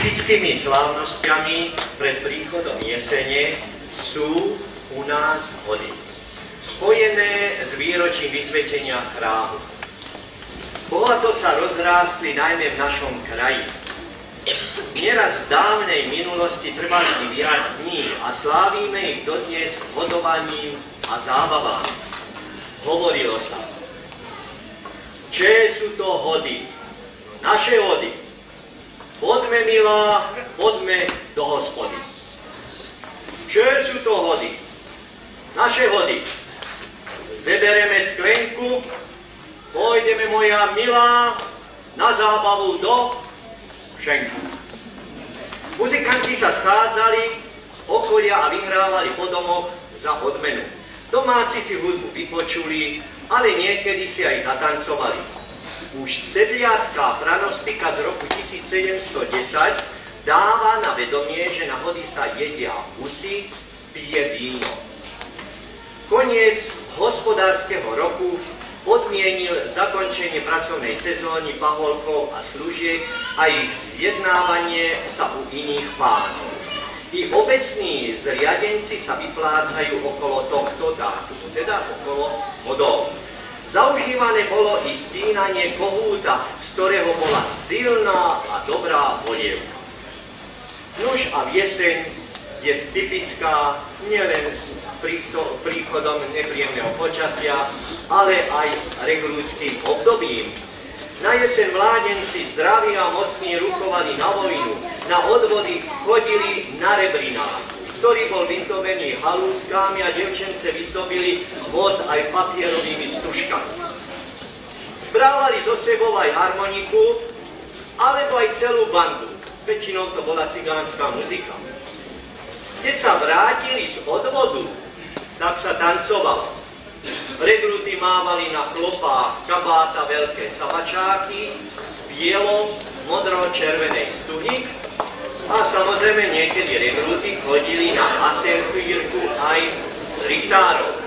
Typickými slávnostiami pred príchodom jesene sú u nás hody, spojené s výročím vysvetenia chrámu. Bohato sa rozrástli najmä v našom kraji. Nieraz v dávnej minulosti trvali viac dní a slávime ich dodnes hodovaním a zábavami. Hovorilo sa: Če sú to hody, naše hody. Poďme, milá, poďme do hospody. Če sú to hody, naše hody. Zebereme sklenku, pôjdeme, moja milá, na zábavu do šenku. Muzikanti sa schádzali z okolia a vyhrávali po domoch za odmenu. Domáci si hudbu vypočuli, ale niekedy si aj zatancovali. Už sedliacká pranostika z roku 1710 dáva na vedomie, že na hody sa jedia husy, pije víno. Koniec hospodárskeho roku podmienil zakončenie pracovnej sezóny paholkov a služiek a ich zjednávanie sa u iných pánov. I obecní zriadenci sa vyplácajú okolo tohto dátumu, teda okolo hodov. Zaužívané bolo i stínanie kohúta, z ktorého bola silná a dobrá polievka. Nuž a jeseň je typická nielen s príchodom nepríjemného počasia, ale aj rekrútským obdobím. Na jeseň mládenci zdraví a mocní rukovali na vojnu, na odvody chodili na rebrinách, ktorý bol vyzdobený halúskami a dievčence vyzdobili voz aj papierovými stužkami. Brávali so sebou aj harmoniku, alebo aj celú bandu. Väčšinou to bola cigánska muzika. Keď sa vrátili z odvodu, tak sa tancovalo. Rekrúty mávali na chlopách kabáta veľké savačáky z bielo-modro-červenej stuhy. A samozrejme niekedy rekrúty chodili na asenfírku aj s richtárov.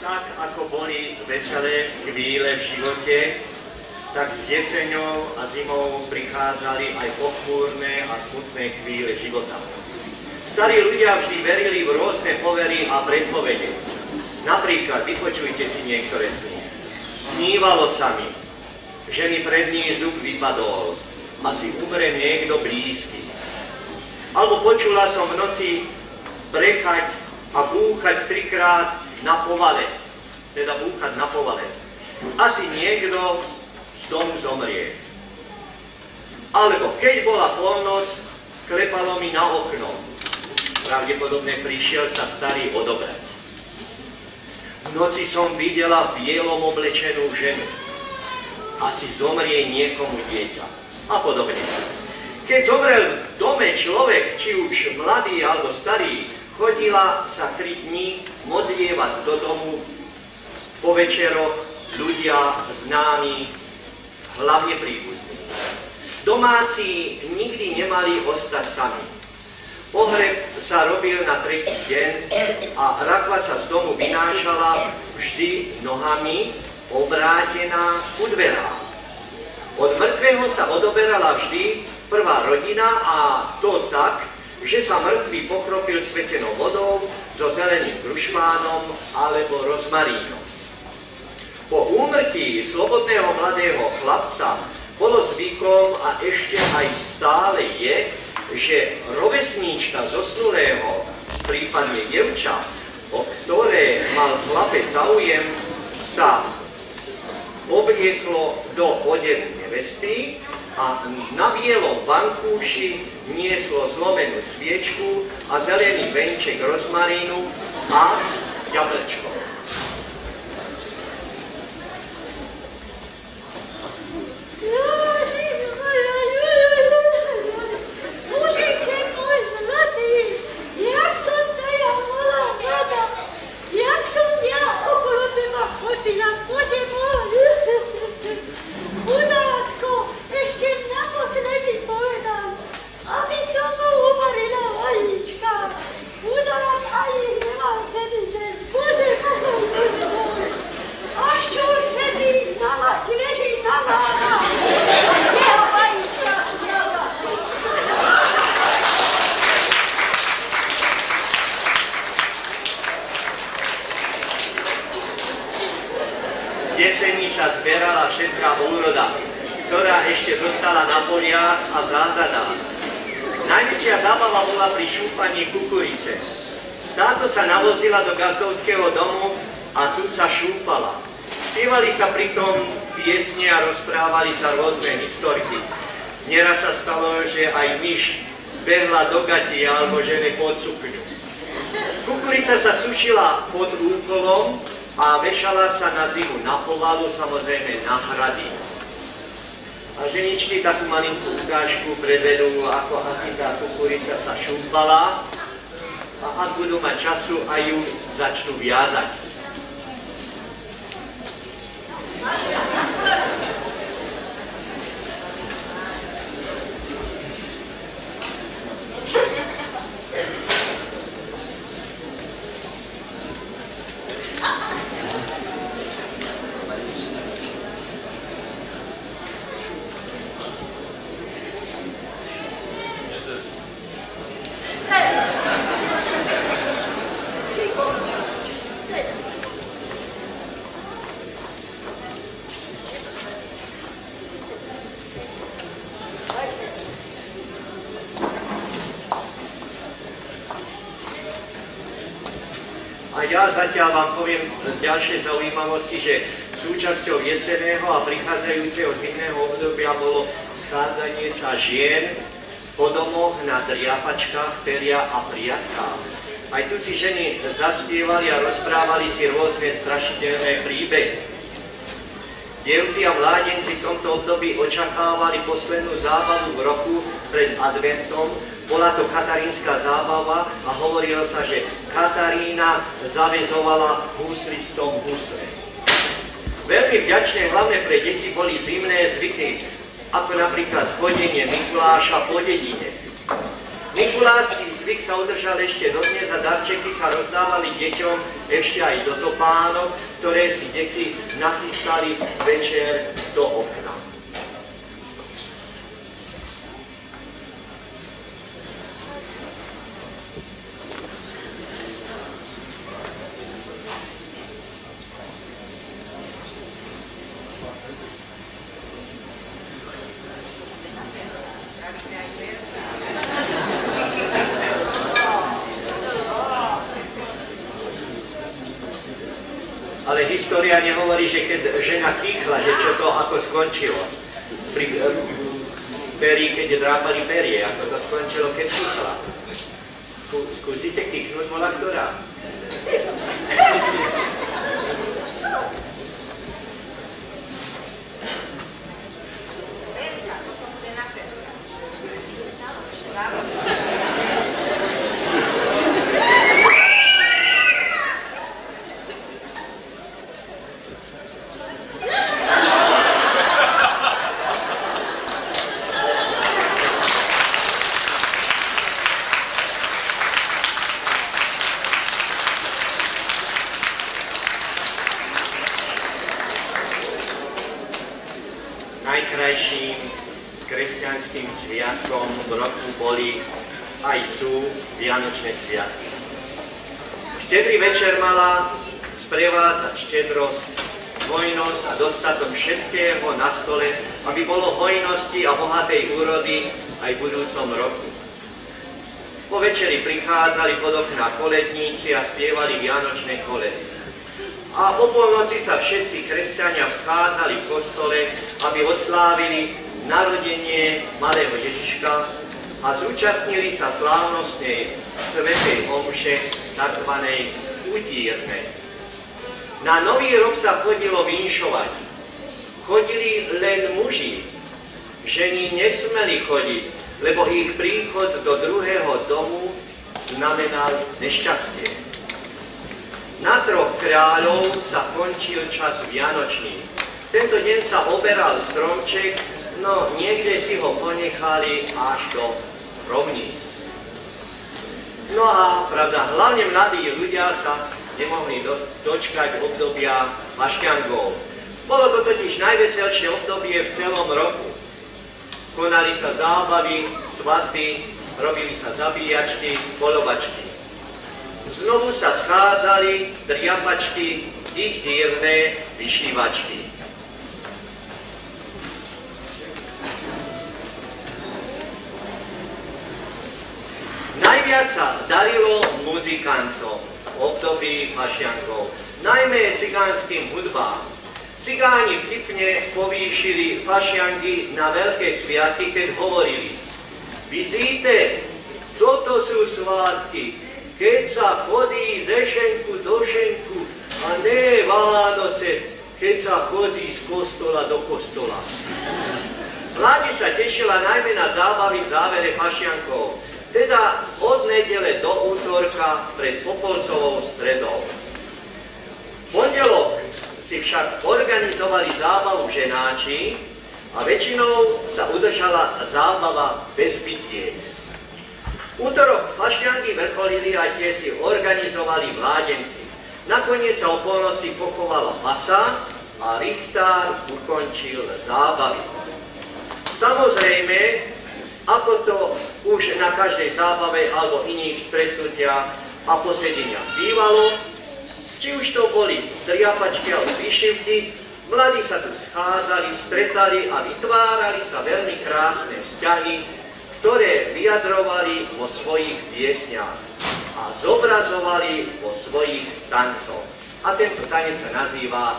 tak ako boli veselé chvíle v živote, tak s jeseňou a zimou prichádzali aj pochmúrne a smutné chvíle života. Starí ľudia vždy verili v rôzne povery a predpovede. Napríklad, vypočujte si niektoré sny. Snívalo sa mi, že mi predný zub vypadol, asi umre niekto blízky. Alebo počula som v noci brechať a búchať 3-krát na povale. Teda búchať na povale. Asi niekto z domu zomrie. Alebo keď bola polnoc, klepalo mi na okno. Pravdepodobne prišiel sa starý odobrať. V noci som videla bielom oblečenú ženu. Asi zomrie niekomu dieťa. A podobne. Keď zomrel v dome človek, či už mladý alebo starý, chodila sa 3 dní modlievať do domu po večeroch ľudia známi, hlavne príbuzní. Domáci nikdy nemali ostať sami. Pohreb sa robil na 3. deň a rakva sa z domu vynášala vždy nohami obrátená ku dverám. Od mŕtvého sa odoberala vždy prvá rodina a to tak, že sa mŕtvý pokropil svetenou vodou so zeleným krušmánom alebo rozmarínom. Po úmrtí slobodného mladého chlapca bolo zvykom a ešte aj stále je, že rovesníčka zosnulého, prípadne dievča, o ktoré mal chlapec záujem, sa oblieklo do odev nevesty a na bielom vankúši nieslo zlomenú sviečku a zelený venček rozmarínu a jablčko. Jesení sa zberala všetká úroda, ktorá ešte zostala na poliach a záhradách. Najväčšia zábava bola pri šúpaní kukurice. Táto sa navozila do gazdovského domu a tu sa šúpala. Spievali sa pritom piesne a rozprávali sa rôzne historky. Nieraz sa stalo, že aj myš behla do gati alebo žene pod sukňu. Kukurica sa sušila pod úkolom a vešala sa na zimu na povalu, samozrejme na hrady. A ženičky takú malinkú ukážku predvedú, ako asi tá kukurica sa šúpala a ak budú mať času, aj ju začnú viazať. A ja zatiaľ vám poviem ďalšie zaujímavosti, že súčasťou jesenného a prichádzajúceho zimného obdobia bolo schádzanie sa žien po domoch na driapačkách, peria a priatkách. Aj tu si ženy zaspievali a rozprávali si rôzne strašidelné príbehy. Dievky a mládenci v tomto období očakávali poslednú zábavu v roku pred adventom. Bola to katarínska zábava a hovorilo sa, že Katarína zavezovala huslistom husle. Veľmi vďačné hlavne pre deti boli zimné zvyky, ako napríklad chodenie Mikuláša po dedine. Mikulášsky zvyk sa udržal ešte dodnes a darčeky sa rozdávali deťom ešte aj do topánok, ktoré si deti nachystali večer do okna. Ale história nehovorí, že keď žena kýchla, že čo to ako skončilo. Pri perí, keď drápali perie, ako to skončilo, keď kýchla. Skúsite kýchnúť, bola ktorá? Najkrajším kresťanským sviatkom v roku boli aj sú Vianočné sviatky. Štedrý večer mala sprevádzať štedrosť, hojnosť a dostatok všetkého na stole, aby bolo hojnosti a bohatej úrody aj v budúcom roku. Po večeri prichádzali pod okná koledníci a spievali vianočné koledy. A o polnoci sa všetci kresťania vzchádzali v kostole, aby oslávili narodenie malého Ježiška a zúčastnili sa slávnostnej svätej omše, tzv. Utírnej. Na Nový rok sa chodilo vinšovať. Chodili len muži. Ženy nesmeli chodiť, lebo ich príchod do druhého domu znamenal nešťastie. Na Troch kráľov sa končil čas vianočný. Tento deň sa oberal stromček, no niekde si ho ponechali až do rovníc. No a pravda, hlavne mladí ľudia sa nemohli dočkať obdobia mašťangov. Bolo to totiž najveselšie obdobie v celom roku. Konali sa zábavy, svadby, robili sa zabíjačky, polovačky. Znovu sa schádzali driapačky i chýrne vyšívačky. Najviac sa darilo muzikantom v období mašiankov, najmä cigánskym hudbám. Cigáni vtipne povýšili fašianky na veľké sviatky, keď hovorili: Vidíte, toto sú svátky, keď sa chodí ze šenku do šenku a ne Vánoce, keď sa chodí z kostola do kostola. Mládež sa tešila najmä na zábavy v závere fašiankov, teda od nedele do útorka pred Popolcovou stredou. V pondelok si však organizovali zábavu ženáči a väčšinou sa udržala zábava bez pitiek. Útorok fašianky vrcholili a tie si organizovali mládenci. Nakoniec sa o polnoci pochovala masa a richtár ukončil zábavy. Samozrejme, ako to už na každej zábave alebo iných stretnutiach a posedeniach bývalo, či už to boli driapačky alebo vyšivky, mladí sa tu schádzali, stretali a vytvárali sa veľmi krásne vzťahy, ktoré vyjadrovali vo svojich piesňach a zobrazovali vo svojich tancoch. A tento tanec sa nazýva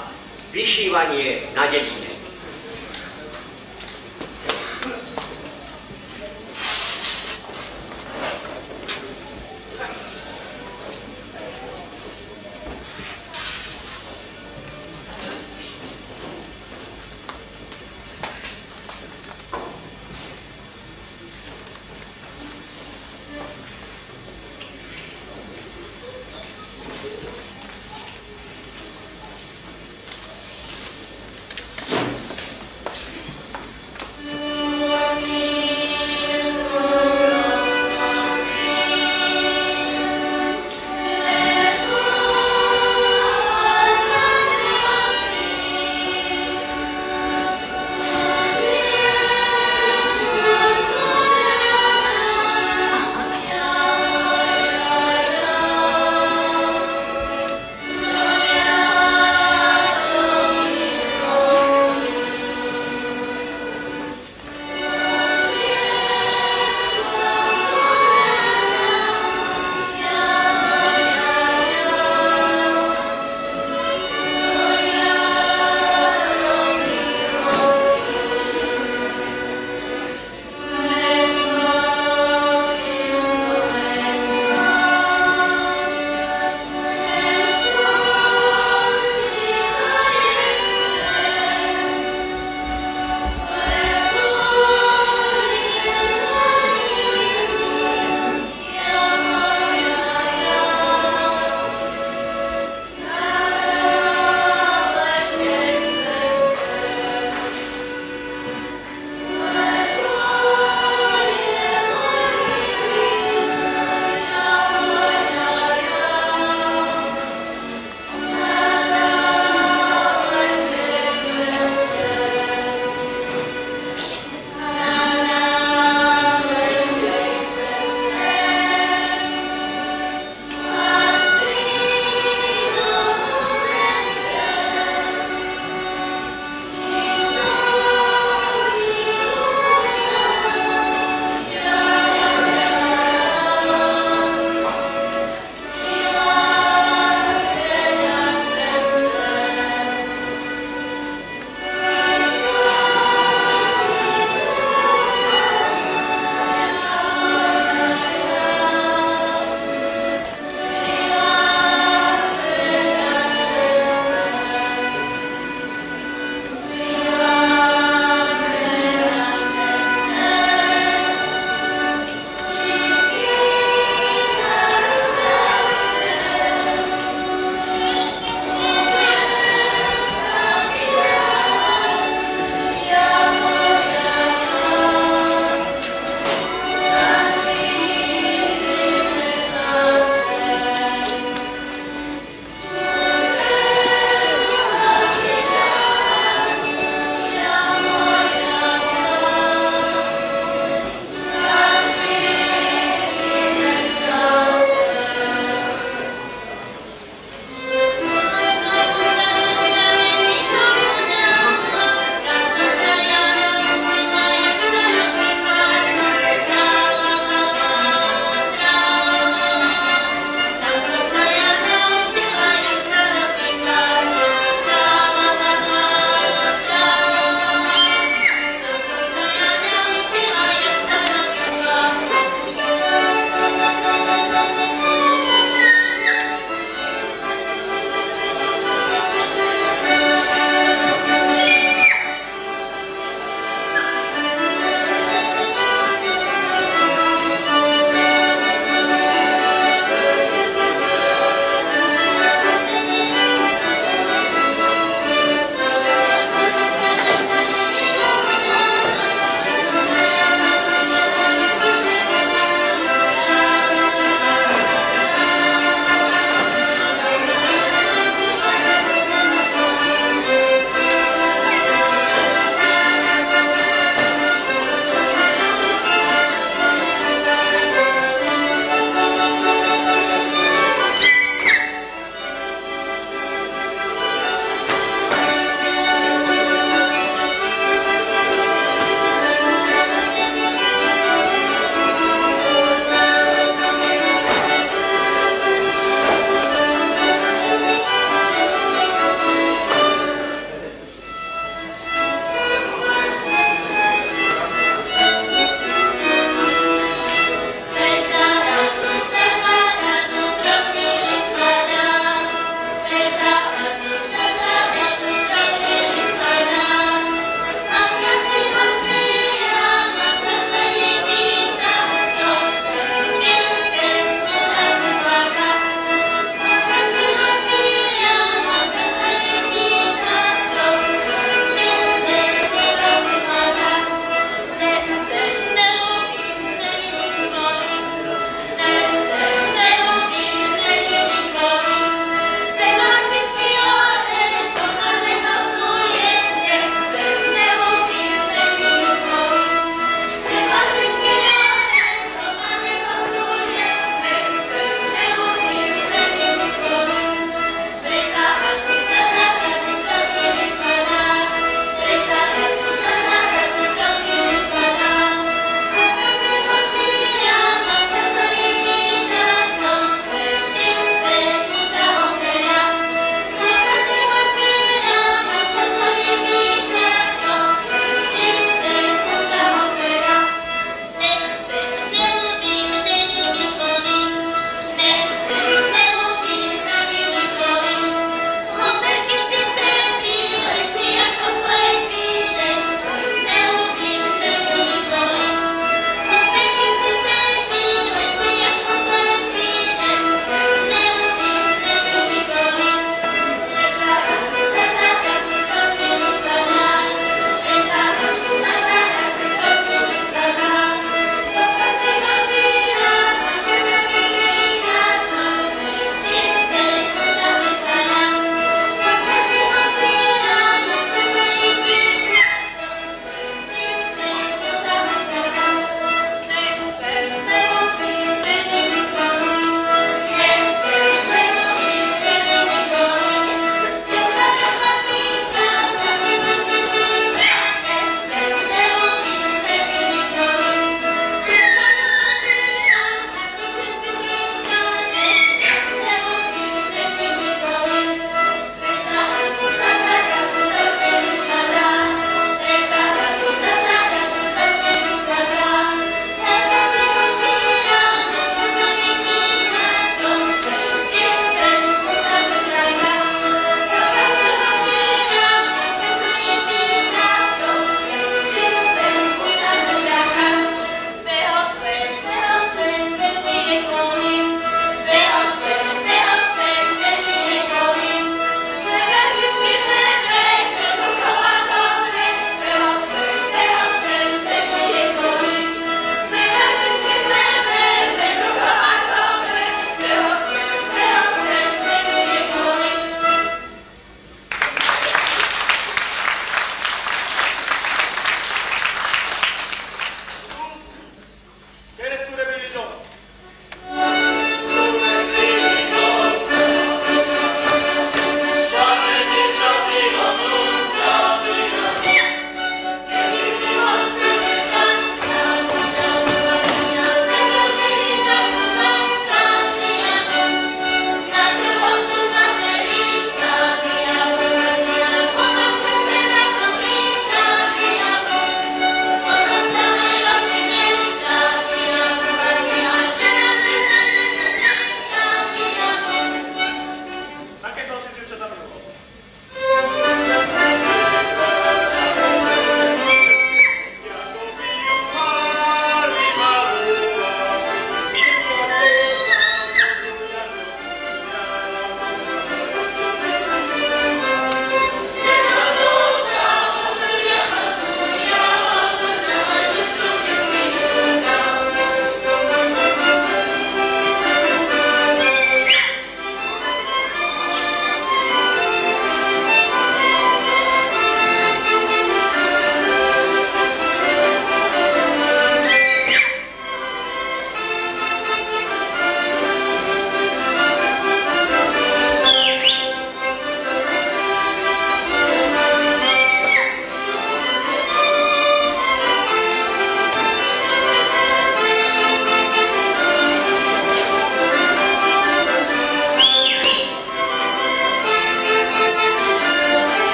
vyšívanie na dedine.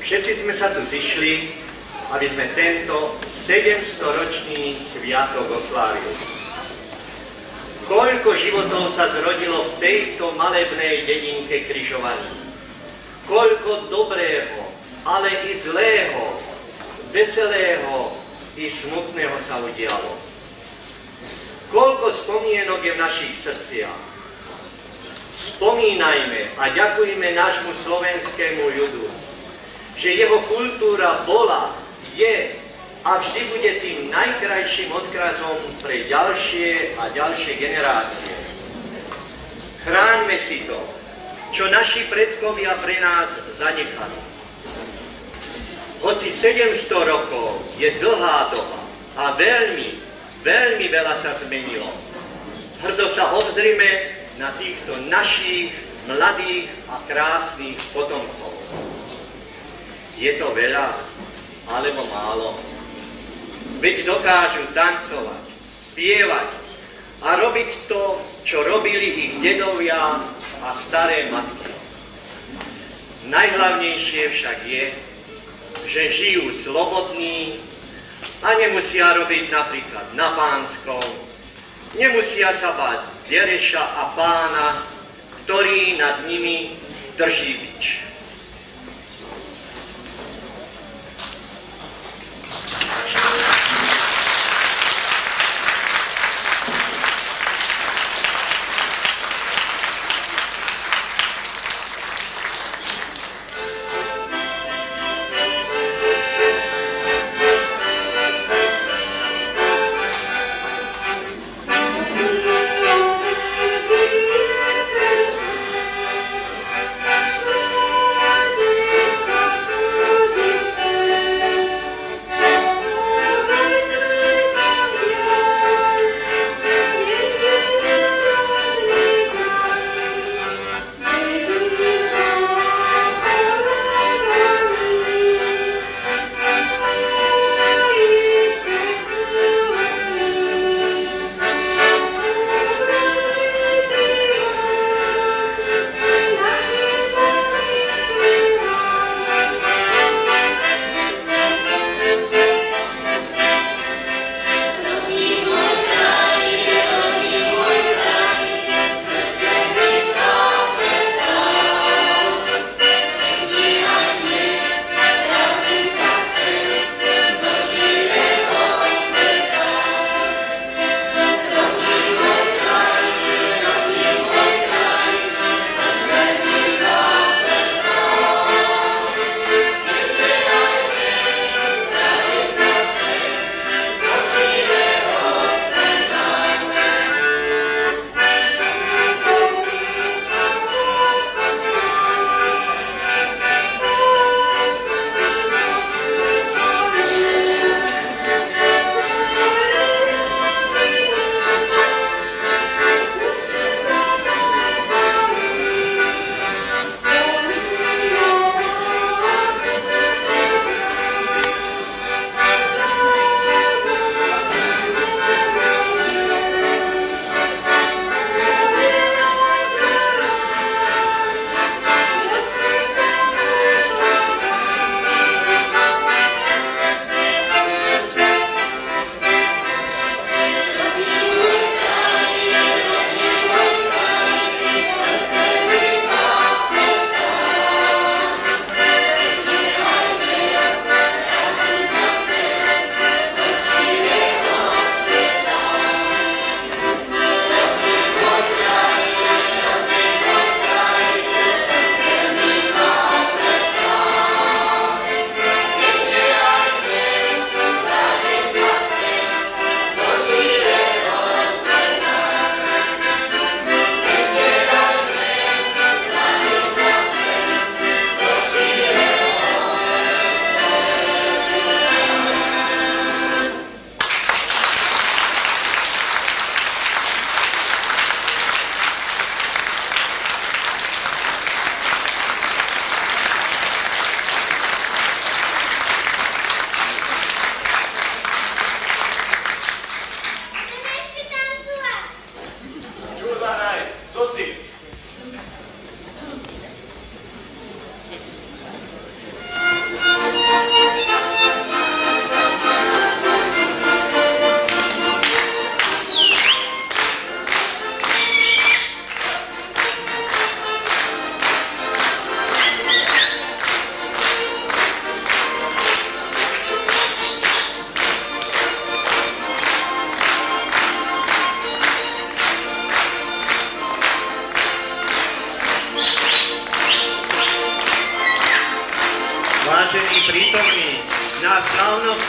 Všetci sme sa tu zišli, aby sme tento 700-ročný sviatok oslávili. Koľko životov sa zrodilo v tejto malebnej dedinke Križovaní. Koľko dobrého, ale i zlého, veselého i smutného sa udialo. Koľko spomienok je v našich srdciach. Spomínajme a ďakujme nášmu slovenskému ľudu, že jeho kultúra bola, je a vždy bude tým najkrajším odkazom pre ďalšie a ďalšie generácie. Chráňme si to, čo naši predkovia pre nás zanechali. Hoci 700 rokov je dlhá doba a veľmi, veľmi veľa sa zmenilo, hrdo sa obzrime na týchto našich mladých a krásnych potomkov. Je to veľa alebo málo? Veď dokážu tancovať, spievať a robiť to, čo robili ich dedovia a staré matky. Najhlavnejšie však je, že žijú slobodní a nemusia robiť napríklad na Pánskom, nemusia sa báť Dereša a Pána, ktorý nad nimi drží bič. Thank you.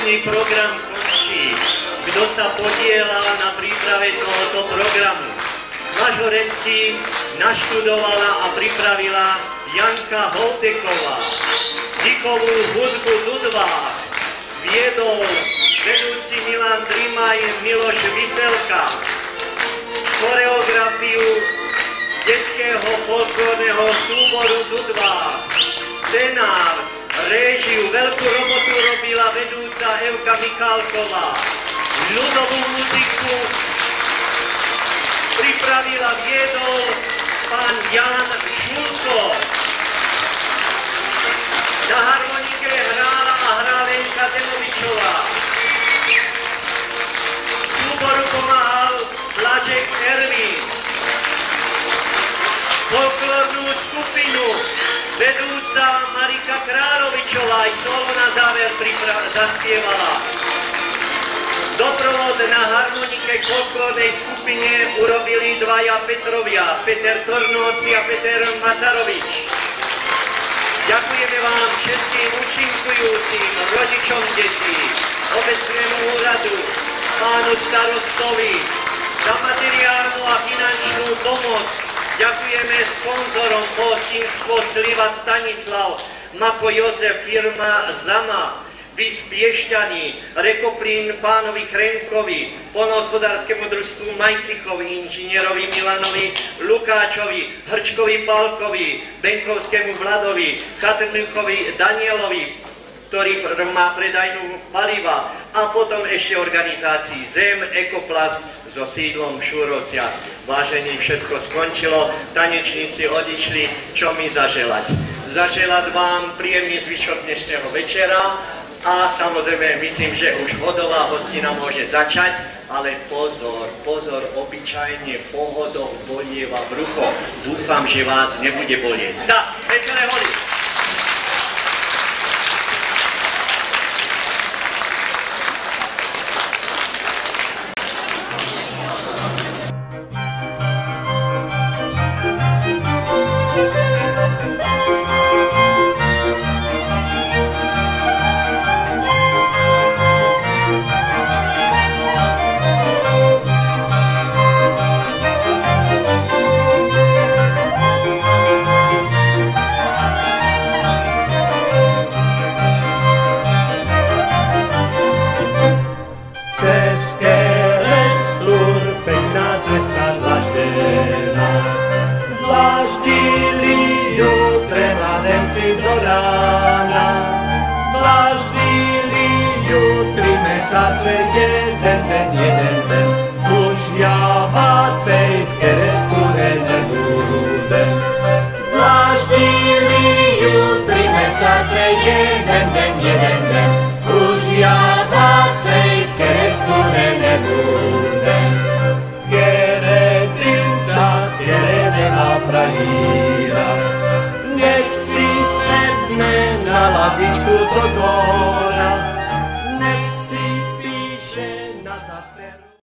dnešný program končí. Kto sa podielal na príprave tohoto programu? Mažoretky naštudovala a pripravila Janka Holteková. Zvykovú hudbu Dudvách viedol vedúci Milan Drimaj, Miloš Vyselka. Choreografiu detského folklórneho súboru Dudvách. Scenár, réžiu, veľkú robotu robila vedúca Evka Michálková. Ľudovú muziku pripravila, viedol pán Jan Šulko. Na harmonike hrála a hrá Lenka Demovičová. Súboru pomáhal Blažek Ervín. Folklórnu skupinu vedúca Marika Královičová i solo na záver zaspievala. Doprovod na harmonike k folklórnej skupine urobili dvaja Petrovia, Peter Tornóci a Peter Mazarovič. Ďakujeme vám všetkým účinkujúcim, rodičom detí, obecnému úradu, pánu starostovi, za materiálnu a finančnú pomoc. Ďakujeme sponzorom pohostinstvo Sliva Stanislav, Mako Jozef, firma Zama, Vys Piešťany, Rekoplín pánovi Chrenkovi, poľnohospodárskemu družstvu Majcichovi, inžinierovi Milanovi Lukáčovi, Hrčkovi Pálkovi, Benkovskému Vladovi, Katrnúkovi Danielovi, ktorý má predajnú paliva, a potom ešte organizácii Zem, Ekoplast so sídlom v Šúrovciach. Vážení, všetko skončilo, tanečníci odišli, čo mi zaželať? Zaželať vám príjemný zvyšok dnešného večera a samozrejme myslím, že už hodová hostina môže začať, ale pozor, pozor, obyčajne pohodou bolieva brucho. Dúfam, že vás nebude bolieť. Tak, veselé hody! Jeden den, už ja mácej v kerestúre nebudem. Dláždili ju 3 mesace, jeden den,